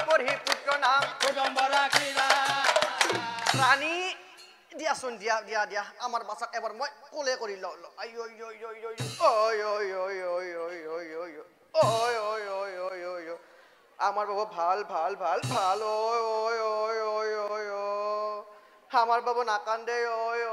পঢ়ি পুত্ৰ নাম কুটুম্ব ৰাখিলা ৰাণী দিয়াচোন দিয়া দিয়া দিয়া আমাৰ বাছক এবাৰ মই কোলে কৰি লওঁ আই ঐ ঐ ঐ ঐ ঐ ঐ ঐ ঐ ঐ ঐ ঐ ঐ ঐ ঐ ঐ ঐ ঐ আমার বাবু ভাল ভাল ভাল ভাল ঐ ঐ ঐ ঐ ঐ ঐ আমার বাবু না কান্দে ঐ ঐ